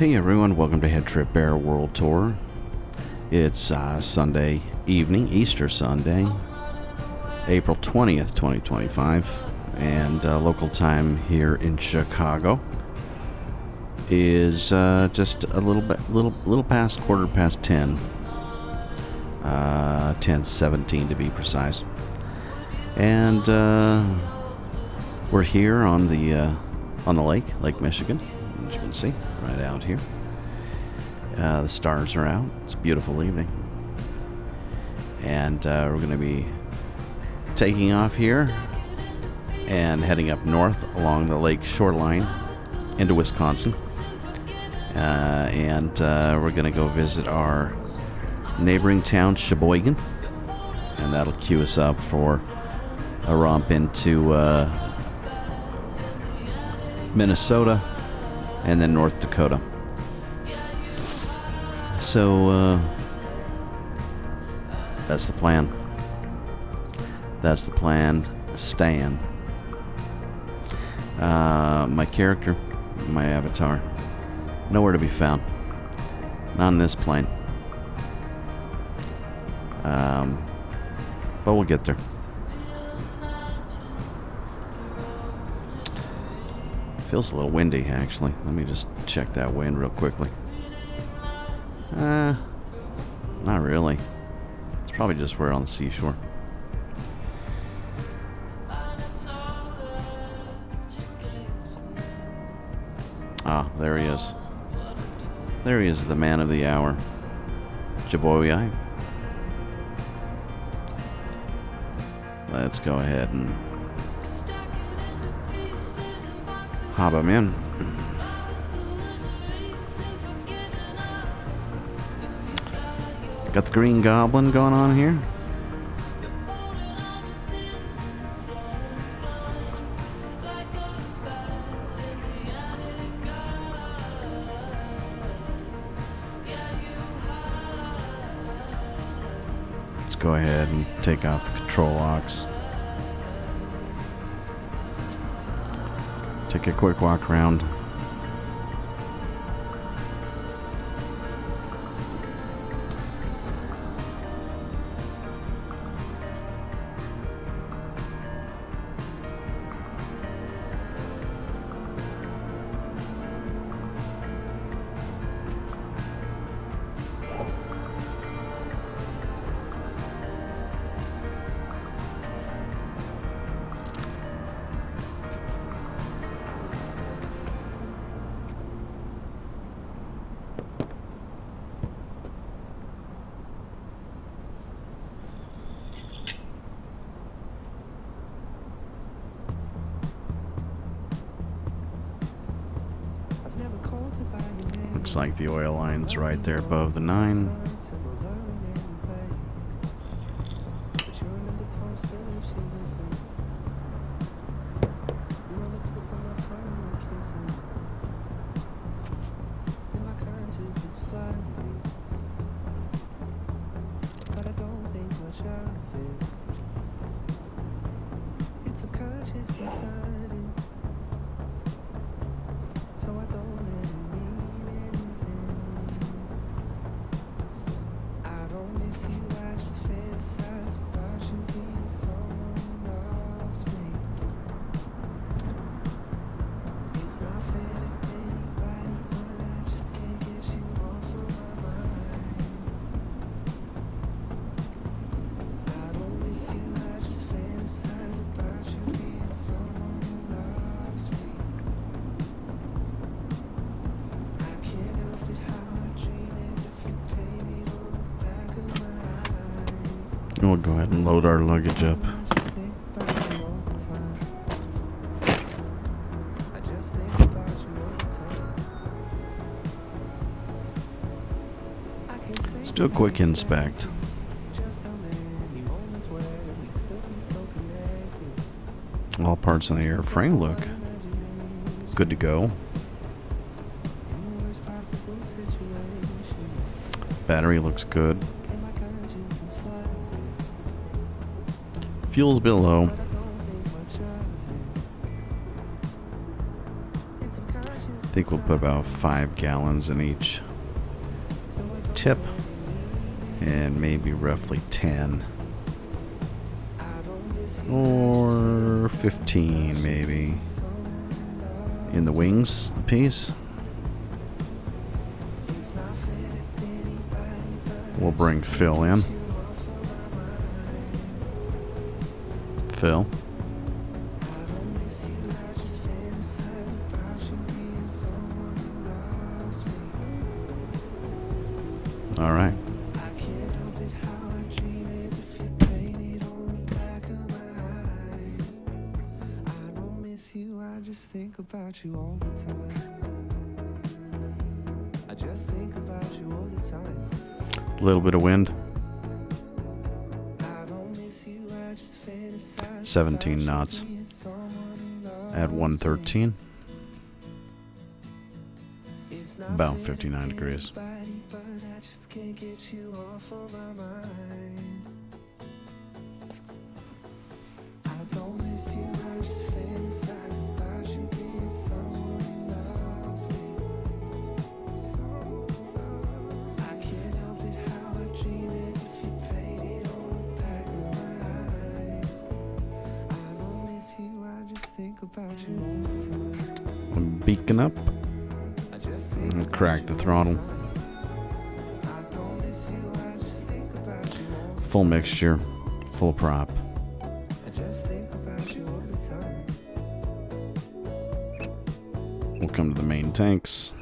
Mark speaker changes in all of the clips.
Speaker 1: Hey everyone, welcome to HeadTrip Bear World Tour. It's Sunday evening, Easter Sunday, April 20th, 2025, and local time here in Chicago is just a little past 10, 10:17 to be precise. And we're here on the Lake Michigan, as you can see, right out here. The stars are out. It's a beautiful evening. And we're going to be taking off here and heading up north along the lake shoreline into Wisconsin. And we're going to go visit our neighboring town, Sheboygan. And that'll cue us up for a romp into Minnesota and then North Dakota. So that's the plan. That's the planned stand. My character, my avatar, nowhere to be found. Not on this plane. But we'll get there. Feels a little windy, actually. Let me just check that wind real quickly. Not really. It's probably just we're on the seashore. Ah, there he is. There he is, the man of the hour. Jaboy. Let's go ahead and hop him in. Got the Green Goblin going on here. Let's go ahead and take off the control locks. Take a quick walk around. Looks like the oil line's right there above the 9. We'll go ahead and load our luggage up. Let's do a quick inspect. All parts on the airframe look good to go. Battery looks good. Fuel's a bit low. think we'll put about 5 gallons in each tip, and maybe roughly 10 or 15 maybe in the wings piece. We'll bring Phil in. Phil. All right.
Speaker 2: I just think about you all the time. I just think about you all the time.
Speaker 1: A little bit of wind. 17 knots at 113. About 59 degrees. I'm beaking up. I'll crack the throttle. Full mixture, full prop. We'll come to the main tanks.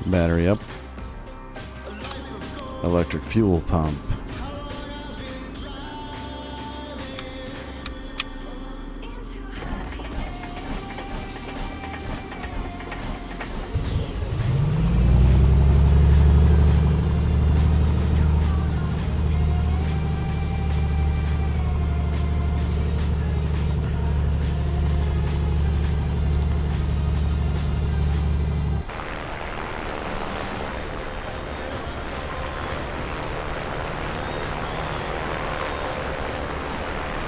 Speaker 1: Battery up. Electric fuel pump.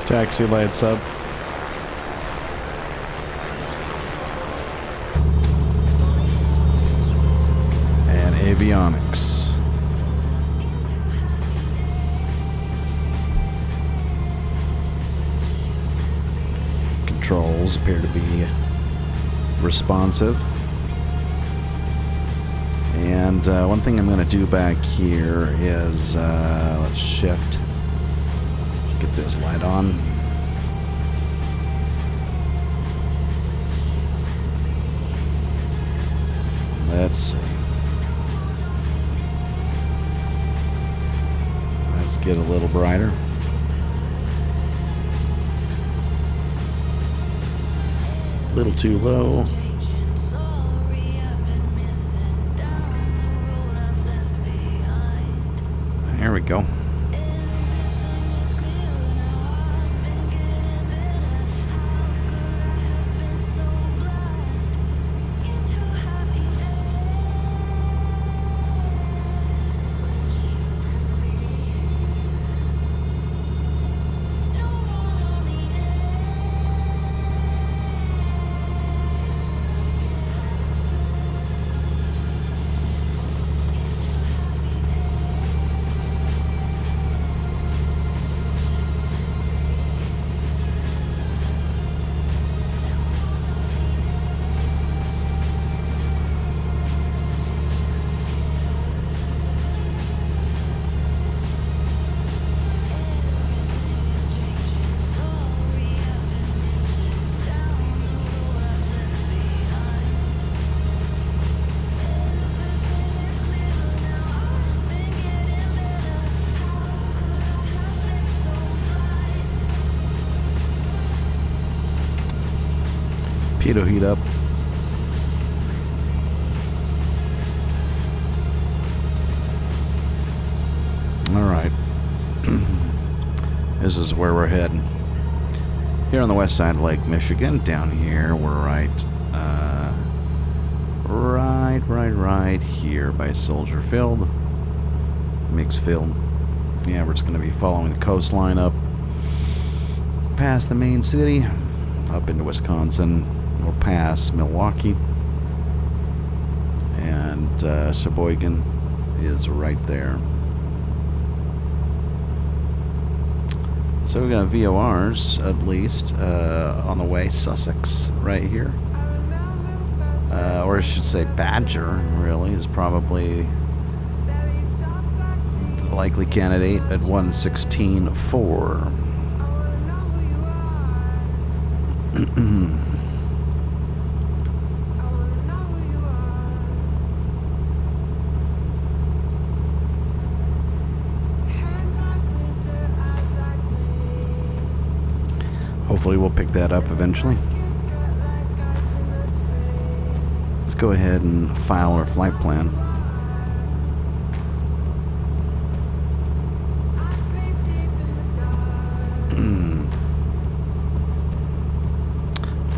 Speaker 1: Taxi lights up. And avionics. Controls appear to be responsive. And one thing I'm going to do back here is let's shift. Get this light on. Let's see. Let's get a little brighter. A little too low. There we go. Pitot heat up. All right. This is where we're heading. Here on the west side of Lake Michigan, down here, we're right here by Soldier Field, Mixed Field. Yeah, we're just going to be following the coastline up past the main city, up into Wisconsin. We'll pass Milwaukee, and Sheboygan is right there. So we got VORs, at least, on the way. Sussex, right here. Or I should say Badger, really, is probably a likely candidate at 116.4. Hopefully we'll pick that up eventually. Let's go ahead and file our flight plan.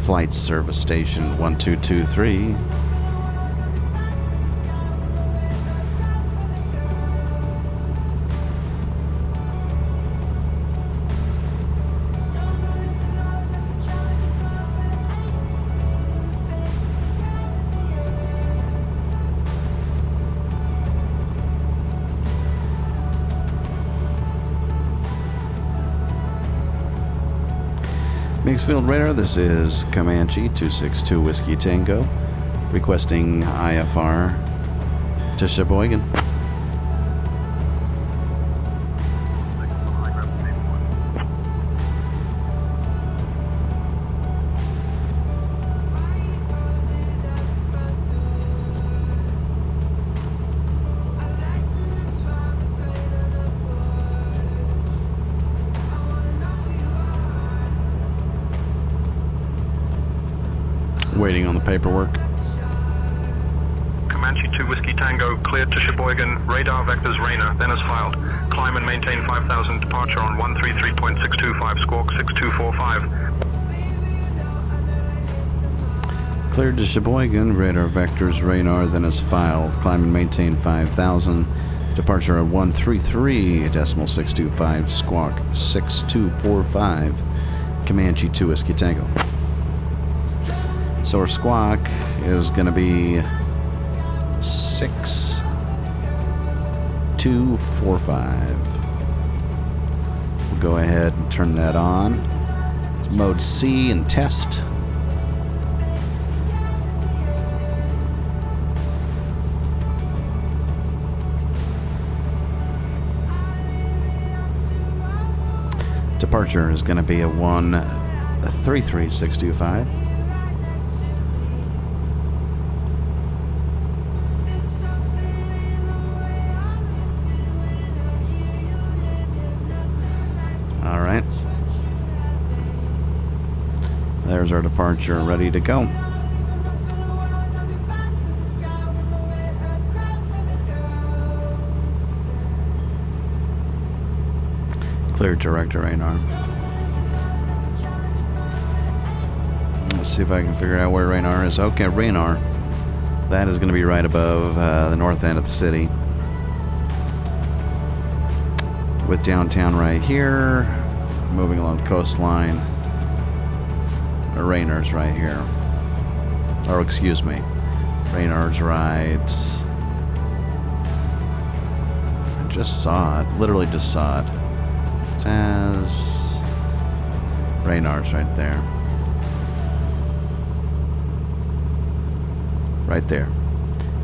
Speaker 1: Flight service station 1223. Mixfield Radar, this is Comanche 262 Whiskey Tango, requesting IFR to Sheboygan. Waiting on the paperwork.
Speaker 3: Comanche 2 Whiskey Tango, cleared to Sheboygan, radar vectors Rainer, then as filed. Climb and maintain 5,000, departure on 133.625, squawk 6245.
Speaker 1: Cleared to Sheboygan, radar vectors Rainer, then as filed. Climb and maintain 5,000, departure on 133.625, squawk 6245. Comanche 2 Whiskey Tango. So our squawk is going to be 6245. We'll go ahead and turn that on. It's mode C and test. Departure is going to be a 133.625. There's our departure, ready to go. Cleared direct to Raynor. Let's see if I can figure out where Raynor is. Okay, Raynor. That is going to be right above the north end of the city, with downtown right here, moving along the coastline. Raynor's right here. Or excuse me. Raynor's right. I just saw it. Literally just saw it. It says Raynor's right there. Right there.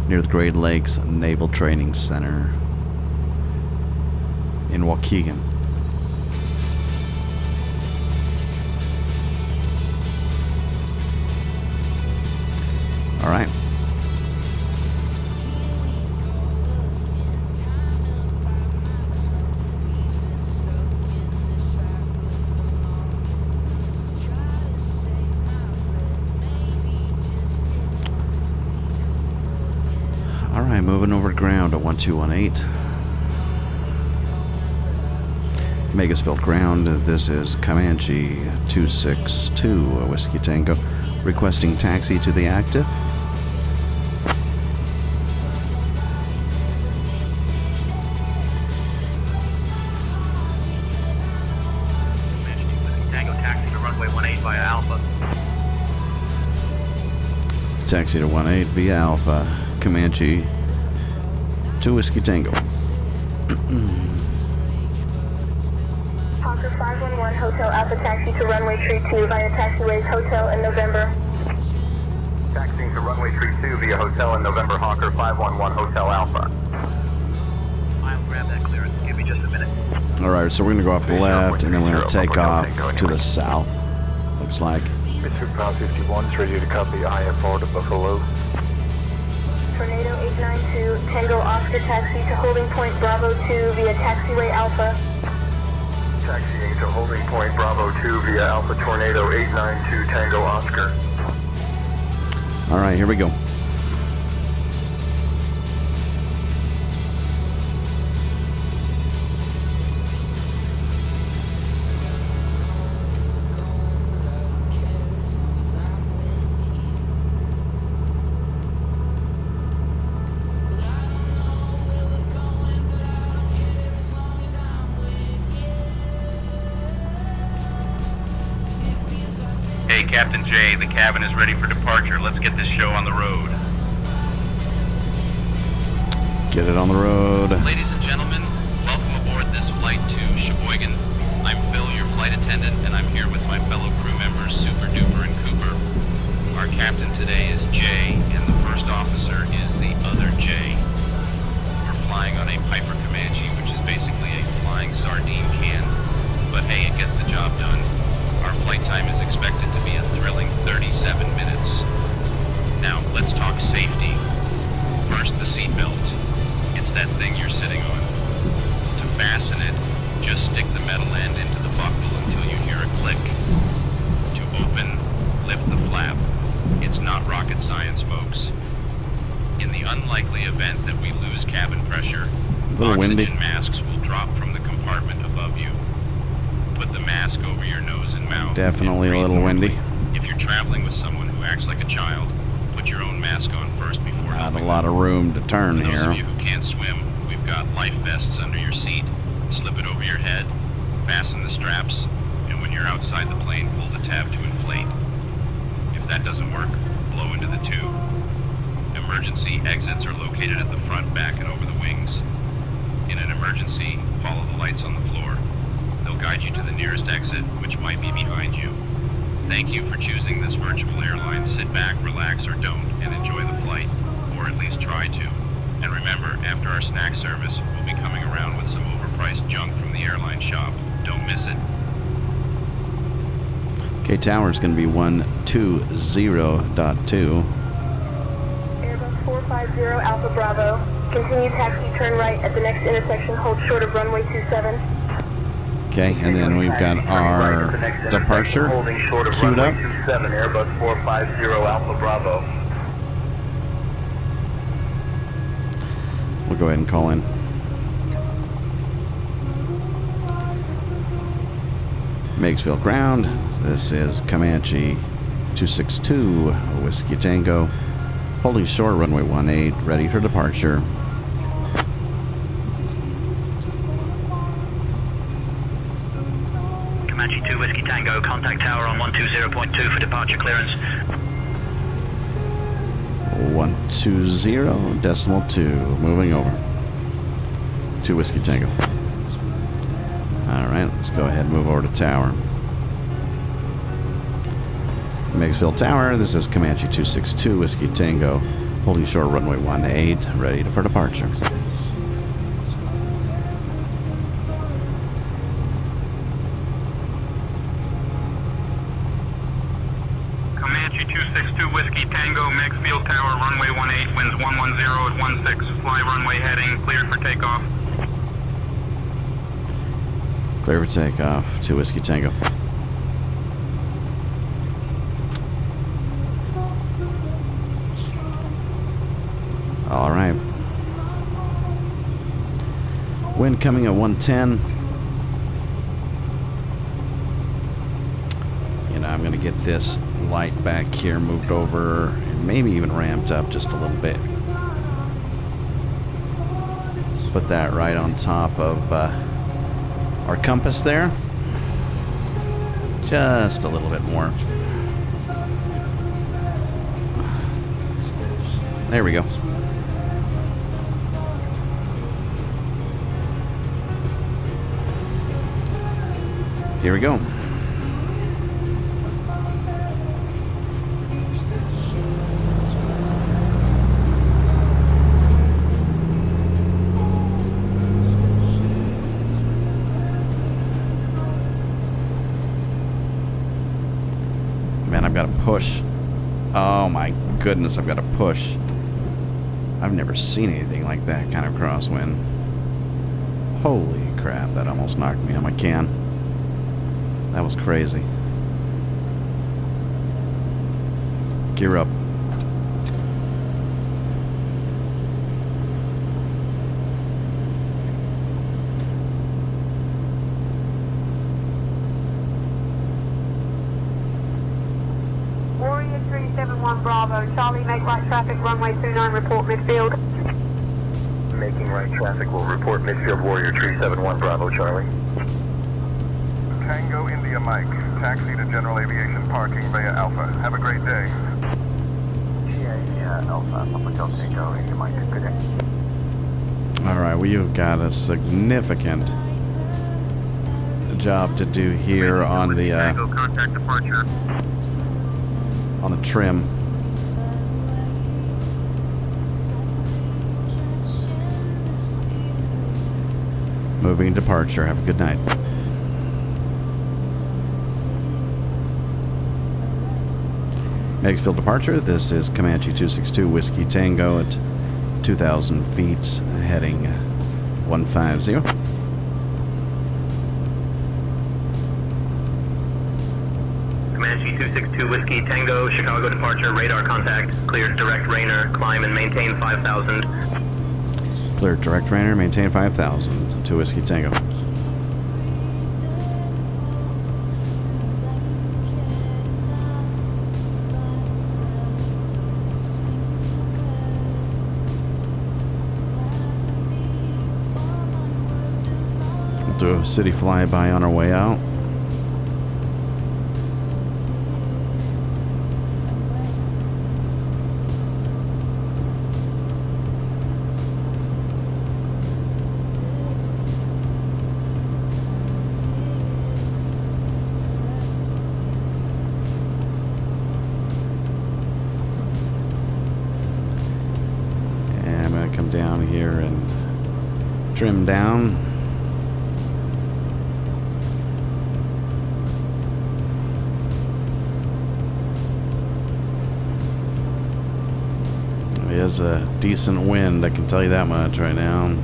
Speaker 1: Near the Great Lakes Naval Training Center in Waukegan. All right. All right, moving over to ground at 1218. Magasville ground. This is Comanche 262 Whiskey Tango requesting taxi to the active.
Speaker 4: Tango taxi to runway 18 via Alpha.
Speaker 1: Taxi to 18 via Alpha. Comanche 2 Whiskey Tango.
Speaker 5: Hawker 511 Hotel Alpha taxi to runway 32 via taxiways Hotel in November.
Speaker 3: Taxiing to runway 32 via hotel in November, Hawker 511 Hotel Alpha.
Speaker 4: I'll grab that clearance. Give me just a minute.
Speaker 1: Alright, so we're going to go off the left, and then we're going to take off to the south. Looks like.
Speaker 6: Mr. Ground 51 is ready to copy IFR to Buffalo.
Speaker 5: Tornado 892 Tango Oscar taxi to holding point Bravo 2 via taxiway Alpha.
Speaker 3: Taxiing to holding point Bravo 2 via Alpha Tornado 892 Tango Oscar.
Speaker 1: Alright, here we go.
Speaker 7: Hey, Captain J, the cabin is ready for departure. Let's get this show on the road.
Speaker 1: Get it on the road.
Speaker 7: Ladies and gentlemen, welcome aboard this flight to Sheboygan. I'm Phil, your flight attendant, and I'm here with my fellow crew members, Super Duper and Cooper. Our captain today is Jay, and the first officer is the other Jay. We're flying on a Piper Comanche, which is basically a flying sardine can. But hey, it gets the job done. Our flight time is expected to be a thrilling 37 minutes. Now, let's talk safety. First, the seatbelt. It's that thing you're sitting on. To fasten it, just stick the metal end into the buckle until you hear a click. To open, lift the flap. It's not rocket science, folks. In the unlikely event that we lose cabin pressure,
Speaker 1: little windy.
Speaker 7: Oxygen masks will drop from the compartment above you. Put the mask over your nose and mouth.
Speaker 1: Definitely a little windy.
Speaker 7: If you're traveling with someone who acts like a child, put your own mask on first before
Speaker 1: Not a
Speaker 7: helping
Speaker 1: lot
Speaker 7: them.
Speaker 1: of room to turn
Speaker 7: For those
Speaker 1: here.
Speaker 7: of you who can't swim, we've got life vests under your seat. Slip it over your head, fasten the straps, and when you're outside the plane, pull the tab to inflate. If that doesn't work, blow into the tube. Emergency exits are located at the front, back, and over the wings. In an emergency, follow the lights on the floor. They'll guide you to the nearest exit, which might be behind you. Thank you for choosing this virtual airline. Sit back, relax, or don't, and enjoy the flight, or at least try to. And remember, after our snack service, we'll be coming around with some overpriced junk from the airline shop. Don't miss it.
Speaker 1: Okay, tower's going to be 120.2.
Speaker 5: Airbus 450 Alpha Bravo. Continue taxi, turn right at the next intersection, hold short of runway 27.
Speaker 1: Okay, and then we've got our departure
Speaker 3: Holding short of
Speaker 1: queued
Speaker 3: runway
Speaker 1: up.
Speaker 3: 27, Airbus 450 Alpha Bravo.
Speaker 1: We'll go ahead and call in. Magasville ground. This is Comanche 262 Whiskey Tango. Holding short, runway 18, ready for departure.
Speaker 4: Comanche 2 Whiskey Tango, contact tower on 120.2 for departure clearance.
Speaker 1: 120.2, moving over. 2 Whiskey Tango. Alright, let's go ahead and move over to tower. Magasville Tower, this is Comanche 262 Whiskey Tango, holding short runway 18, ready for departure.
Speaker 3: Comanche 262 Whiskey Tango, Magasville Tower, runway 18, winds 110 at 16. Fly runway heading, cleared for takeoff.
Speaker 1: Clear for takeoff, 2 Whiskey Tango. All right. Wind coming at 110. get this light back here moved over and maybe even ramped up just a little bit. Put that right on top of our compass there. Just a little bit more. There we go. Here we go. Man, I've got to push. Oh my goodness, I've got to push. I've never seen anything like that kind of crosswind. Holy crap, that almost knocked me on my can. That was crazy. Gear up.
Speaker 5: Warrior 371 Bravo, Charlie, make right traffic, runway 29, report midfield.
Speaker 6: Making right traffic will report midfield Warrior 371 Bravo, Charlie.
Speaker 8: Tango India Mike, taxi to General Aviation Parking via Alpha. Have a great day.
Speaker 6: GA Alpha, Papa Tango India Mike. Good day.
Speaker 1: Alright, we've got a significant job to do here on the
Speaker 3: Tango, contact departure.
Speaker 1: on the trim. Moving departure. Have a good night. Meggsville departure. This is Comanche 262 Whiskey Tango at 2,000 feet, heading 150.
Speaker 4: Comanche 262 Whiskey Tango, Chicago departure, radar contact, cleared direct Rainer, climb and maintain 5,000.
Speaker 1: Clear direct Rainer, maintain 5,000 to Whiskey Tango. We'll do a city flyby on our way out. Come down here and trim down. It is a decent wind, I can tell you that much right now.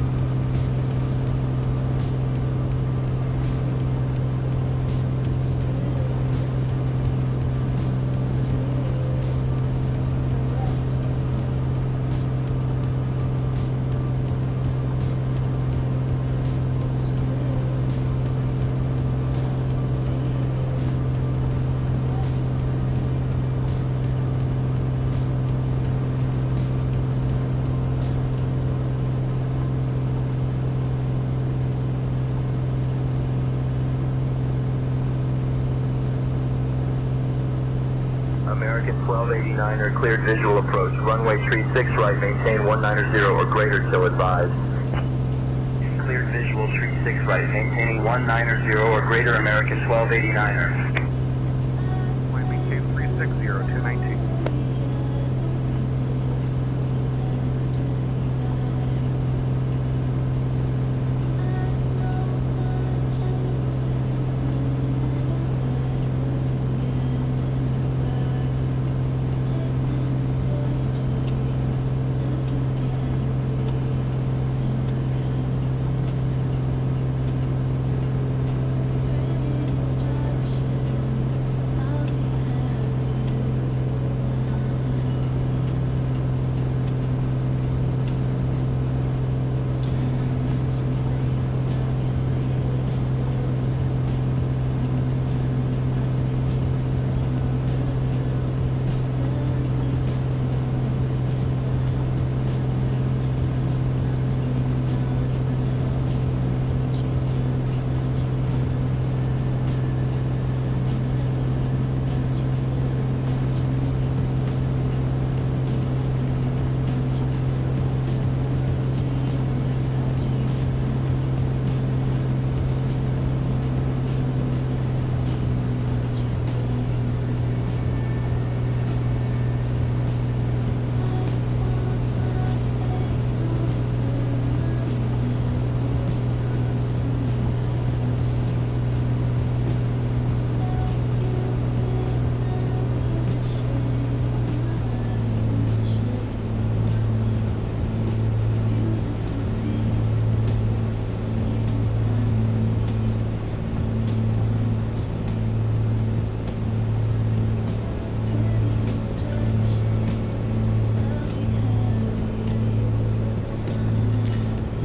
Speaker 6: American 1289er, cleared visual approach. Runway 36 right, maintain 190 or greater till advised. Cleared visual 36 right, maintaining 190 or greater, American 1289er.
Speaker 8: YBK 360, 219.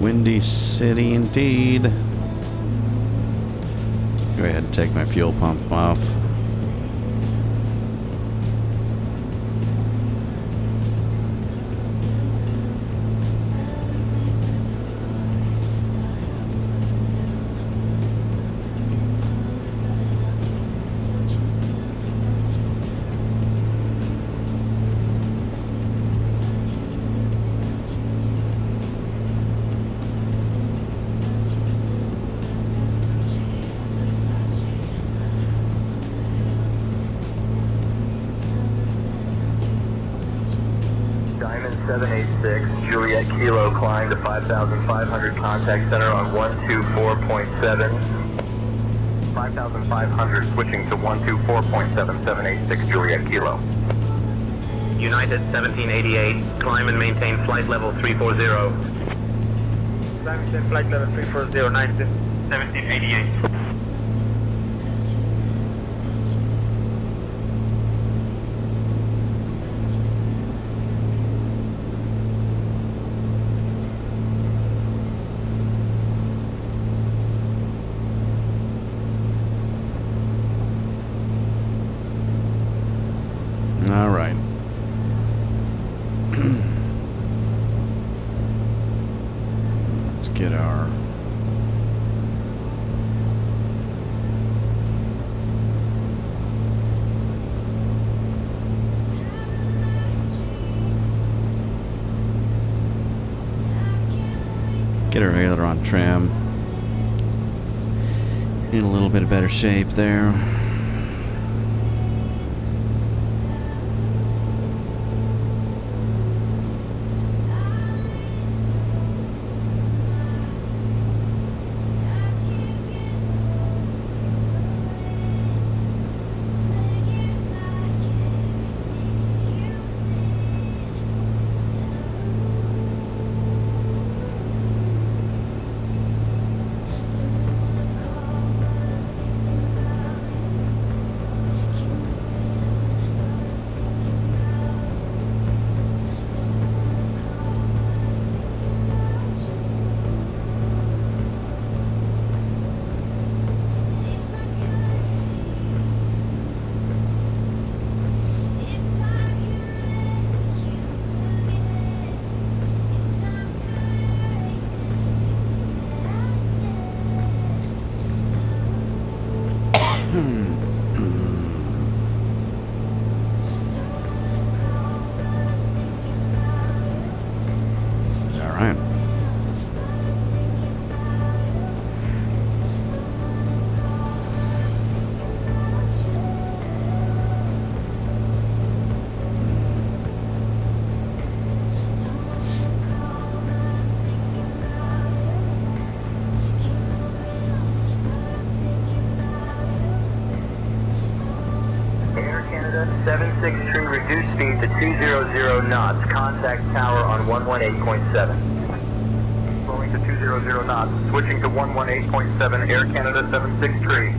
Speaker 1: Windy City indeed. Go ahead and take my fuel pump off.
Speaker 6: Diamond 786, Juliet Kilo, climb to 5,500, contact center on 124.7. 5,500, switching to 124.7786, Juliet Kilo.
Speaker 4: United 1788, climb and maintain flight level 340.
Speaker 9: Maintain flight level 340, United 1788.
Speaker 1: All right. Let's get our aileron trim in a little bit of better shape there. All right.
Speaker 6: Air Canada 763, reduce speed to 200 knots, contact tower on 118.7. Slowing to 200 knots, switching to 118.7, Air Canada 763.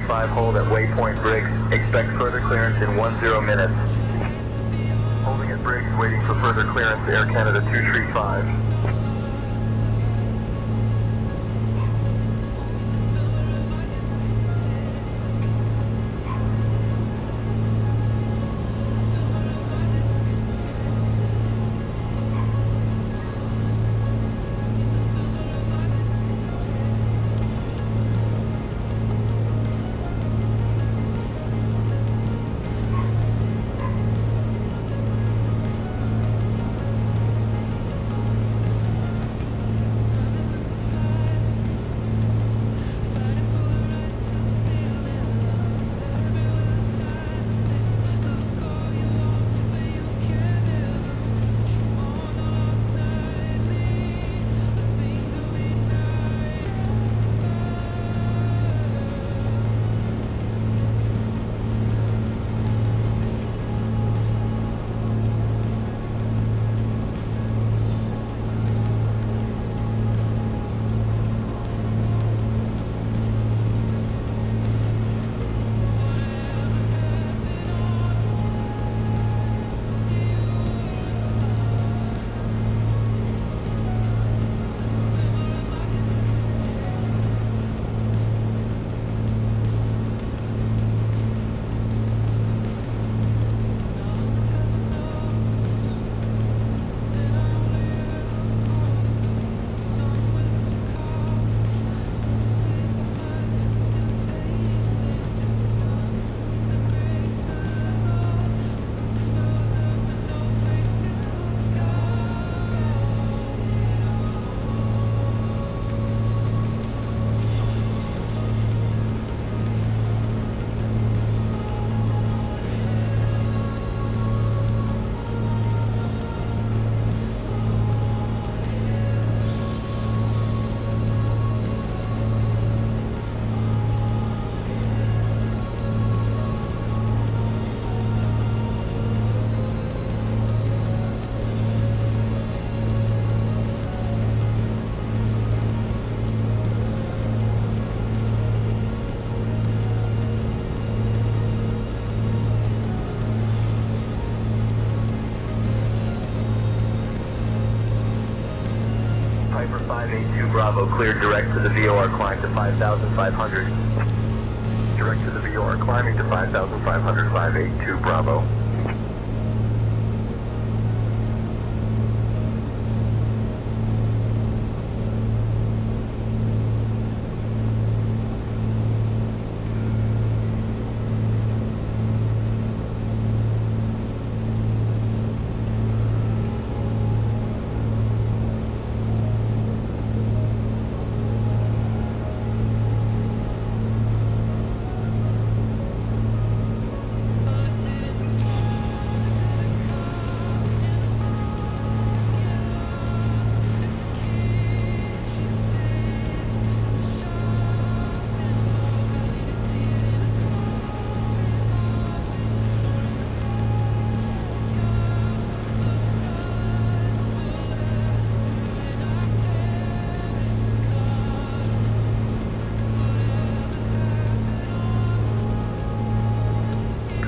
Speaker 6: 235, hold at Waypoint Briggs. Expect further clearance in 10 minutes. Holding at Briggs, waiting for further clearance, Air Canada 235. Piper 582 Bravo, cleared direct to the VOR, climb to 5,500. Direct to the VOR, climbing to 5,500, 582 Bravo.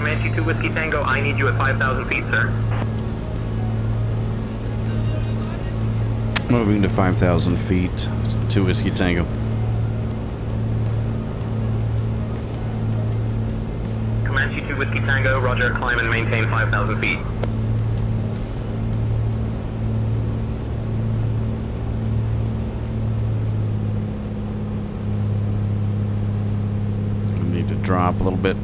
Speaker 4: Comanche 2 Whiskey Tango, I need you at 5,000 feet, sir.
Speaker 1: Moving to 5,000 feet, 2 Whiskey Tango.
Speaker 4: Comanche 2 Whiskey Tango, roger, climb and maintain 5,000 feet.
Speaker 1: I need to drop a little bit.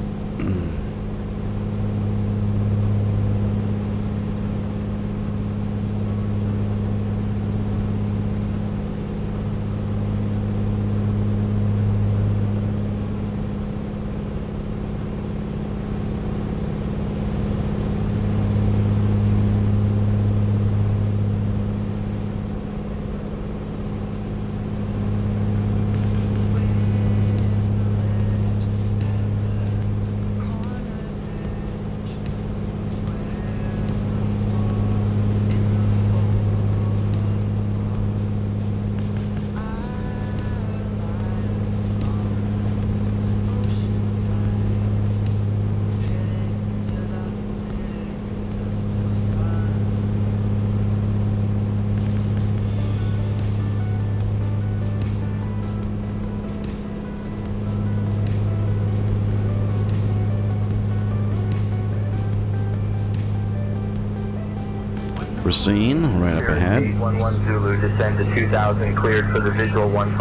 Speaker 1: scene right up ahead.
Speaker 6: 811 Zulu, descend to 2000, cleared for the visual 15.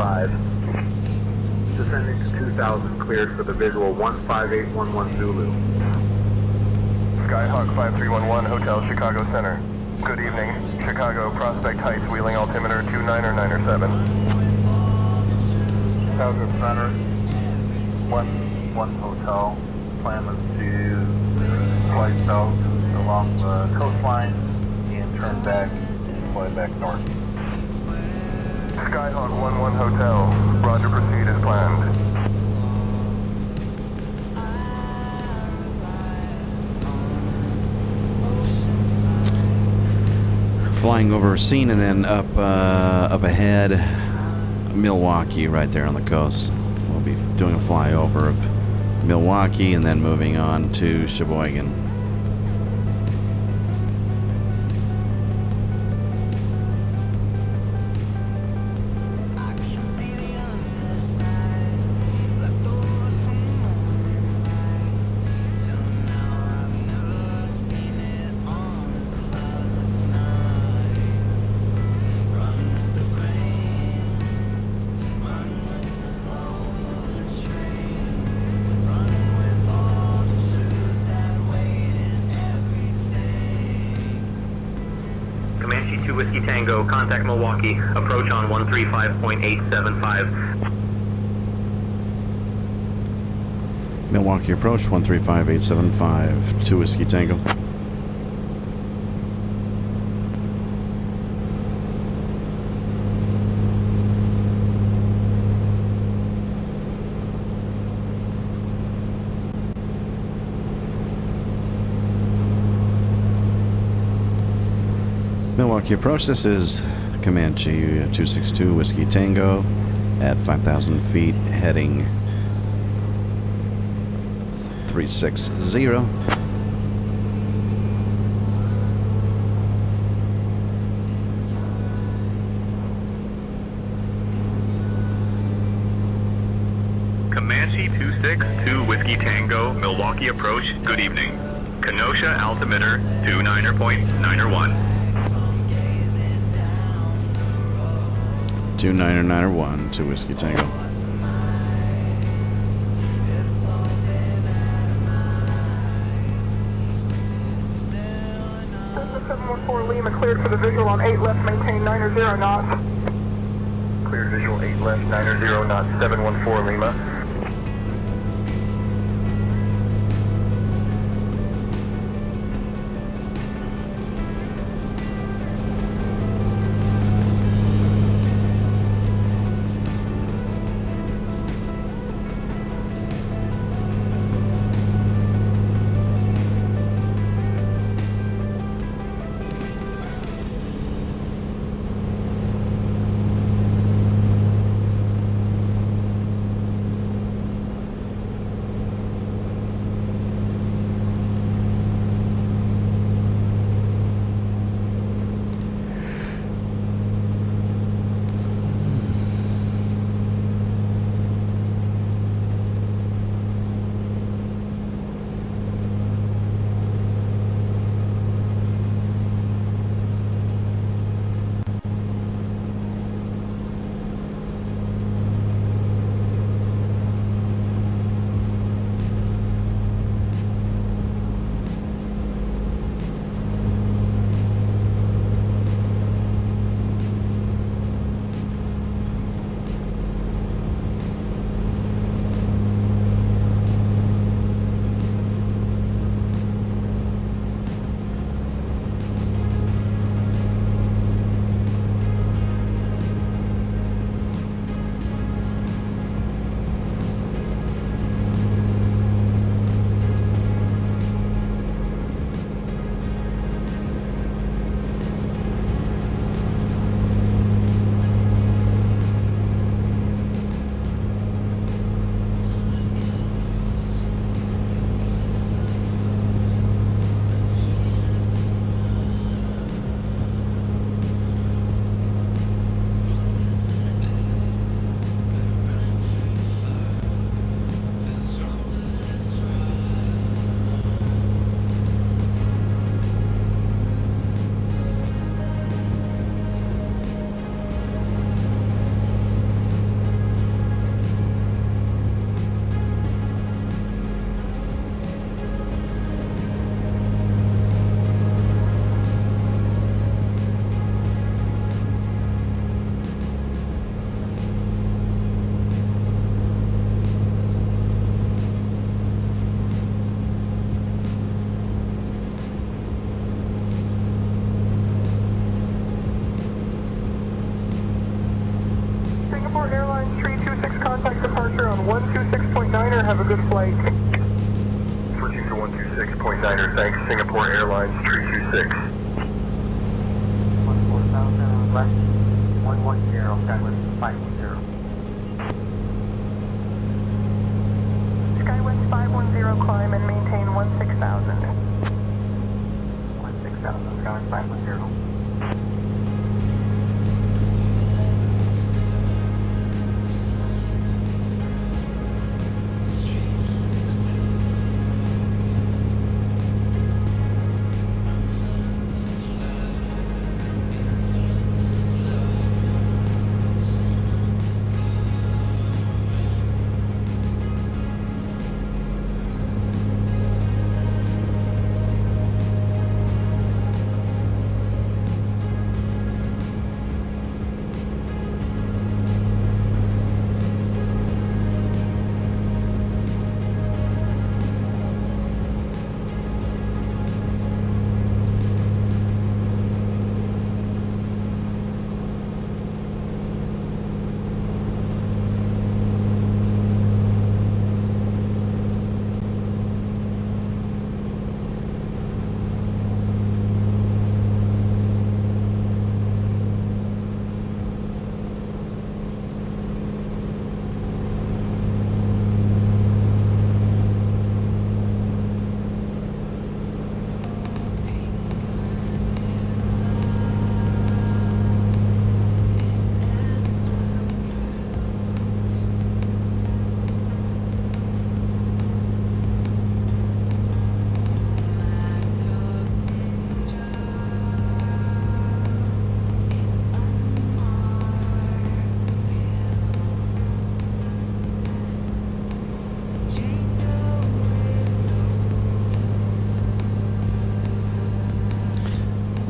Speaker 6: Descending to 2000, cleared for the visual 15811 Zulu.
Speaker 8: Skyhawk 5311, Hotel Chicago Center. Good evening. Chicago Prospect Heights, wheeling altimeter 29 or 9 or 7.
Speaker 6: Chicago Center, 1 Hotel, planning to fly south along the coastline and turn back, fly back north.
Speaker 8: Skyhawk 11 Hotel, roger, proceed as planned.
Speaker 1: Flying over scene and then up ahead, Milwaukee right there on the coast. We'll be doing a flyover of Milwaukee and then moving on to Sheboygan.
Speaker 4: Comanche 2 Whiskey Tango, contact Milwaukee. Approach on 135.875.
Speaker 1: Milwaukee approach 135.875, 2 Whiskey Tango. Milwaukee approach, this is Comanche 262 Whiskey Tango at 5,000 feet, heading 360.
Speaker 3: Comanche 262 Whiskey Tango, Milwaukee approach, good evening. Kenosha altimeter 29.901.
Speaker 1: 2991 to Whiskey Tango.
Speaker 5: Cessna 714 Lima cleared for the visual on 8 left, maintain 90 knots.
Speaker 6: Cleared visual 8 left, 90 knots, 714 Lima.
Speaker 8: Singapore Airlines 326, contact departure on 126.9er. Have a good flight. Switching to 126.9er, thanks. Singapore Airlines 326.
Speaker 9: 14,000 left, 110, Skywest 510.
Speaker 8: Skywest 510, climb and maintain 16,000.
Speaker 9: 16,000, Skywest 510.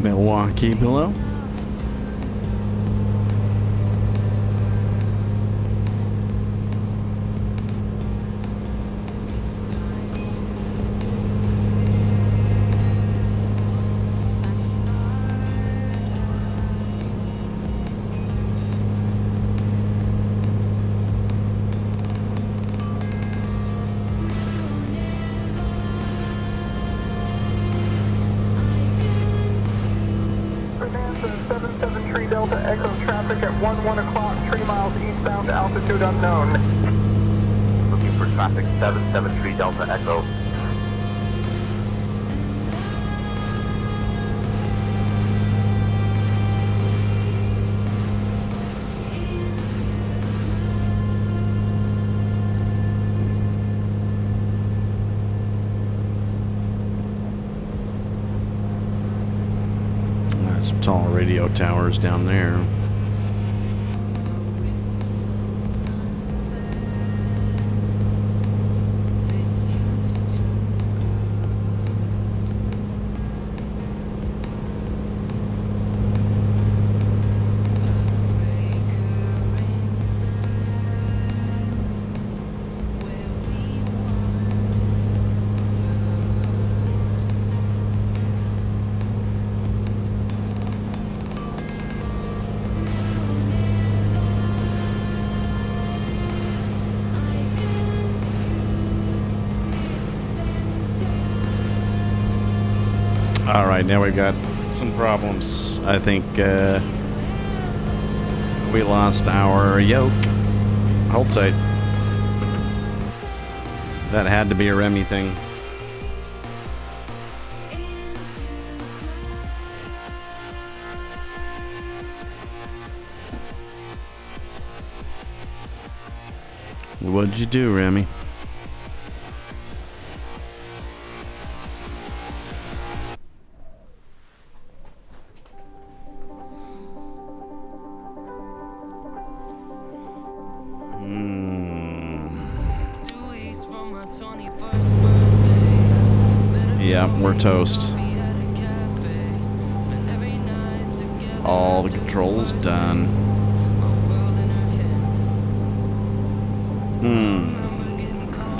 Speaker 1: Milwaukee below.
Speaker 8: Delta Echo traffic at 1 o'clock, 3 miles eastbound, altitude unknown.
Speaker 6: Looking for traffic 773 Delta Echo.
Speaker 1: Some tall radio towers down there. All right, now we've got some problems. I think we lost our yoke. Hold tight. That had to be a Remy thing. What'd you do, Remy? Yeah, we're toast. All the controls done.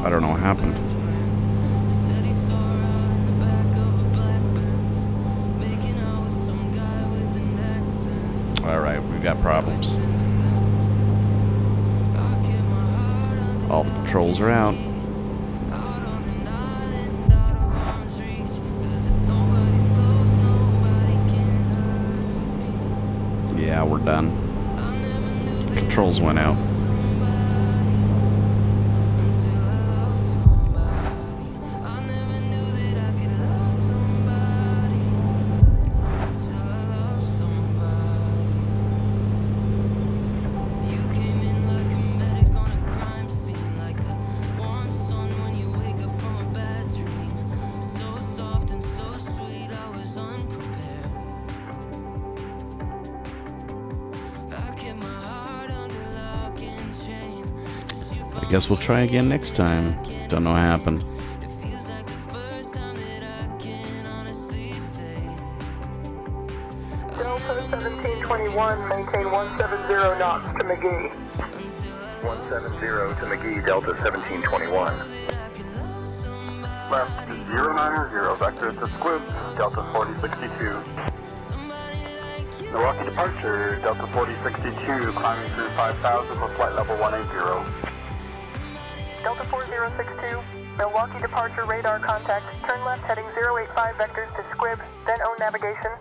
Speaker 1: I don't know what happened. Alright, we've got problems. All the controls are out. Yeah, we're done. Controls went out. I guess we'll try again next time. Don't know what happened.
Speaker 8: Delta 1721, maintain 170 knots to McGee.
Speaker 6: 170 to McGee, Delta 1721.
Speaker 8: Left 090, vector to Squib, Delta 4062. Milwaukee departure, Delta 4062, climbing through 5000 for flight level 180. Delta 4062, Milwaukee departure radar contact, turn left heading 085 vectors to Squib, then own navigation.